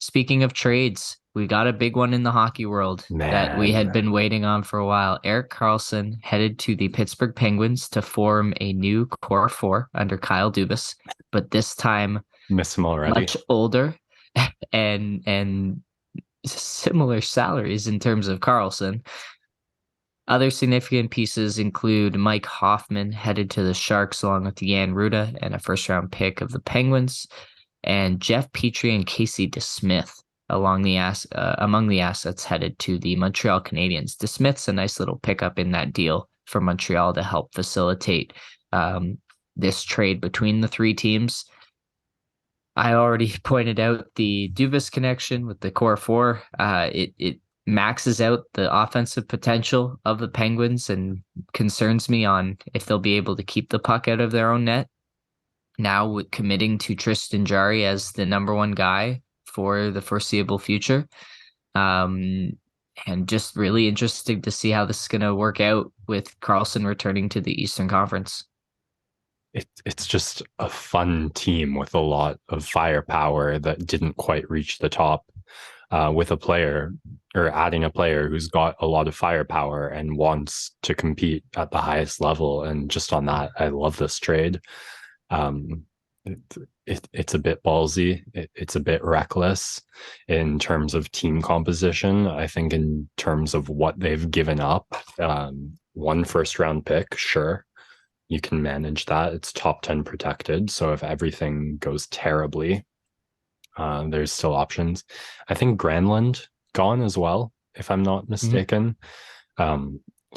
speaking of trades, we got a big one in the hockey world that we had Man, been waiting on for a while. Erik Karlsson headed to the Pittsburgh Penguins to form a new core four under Kyle Dubas, but this time miss him already. much older and similar salaries in terms of Karlsson. Other significant pieces include Mike Hoffman headed to the Sharks along with Jan Ruda and a first round pick of the Penguins, and Jeff Petrie and Casey DeSmith among the assets headed to the Montreal Canadiens. DeSmith's a nice little pickup in that deal for Montreal to help facilitate this trade between the three teams. I already pointed out the Dubas connection with the core four. It maxes out the offensive potential of the Penguins and concerns me on if they'll be able to keep the puck out of their own net. Now with committing to Tristan Jarry as the number one guy for the foreseeable future. And just really interesting to see how this is going to work out with Karlsson returning to the Eastern Conference. It's just a fun team with a lot of firepower that didn't quite reach the top with a player or adding a player who's got a lot of firepower and wants to compete at the highest level. And just on that, I love this trade. Um, it's a bit ballsy. It's a bit reckless in terms of team composition. I think in terms of what they've given up, one first round pick, sure, you can manage that. It's top 10 protected. So if everything goes terribly, there's still options. I think Granlund gone as well, if I'm not Mhm. mistaken.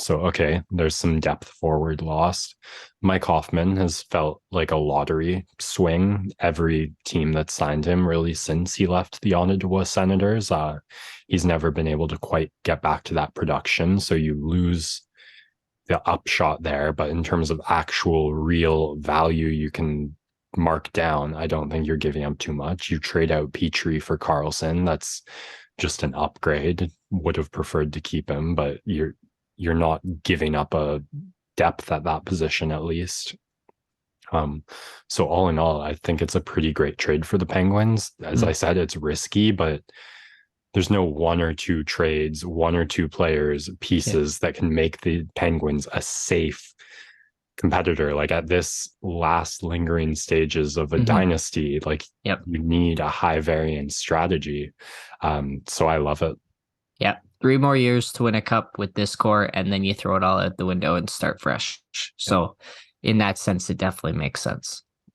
So, okay, there's some depth forward lost. Mike Hoffman has felt like a lottery swing. Every team that signed him really since he left the Ottawa Senators, he's never been able to quite get back to that production. So you lose the upshot there, but in terms of actual real value you can mark down, I don't think you're giving up too much. You trade out Petrie for Karlsson. That's just an upgrade. Would have preferred to keep him, but you're not giving up a depth at that position at least. So all in all, I think it's a pretty great trade for the Penguins. As I Mm. said, it's risky, but there's no one or two trades, one or two players, Yeah. pieces that can make the Penguins a safe competitor. Like at this last lingering stages of a Hmm. dynasty, like Yep. you need a high variance strategy. So I love it. Yep. 3 more years to win a cup with this core, and then you throw it all out the window and start fresh. Yeah. So, in that sense, it definitely makes sense.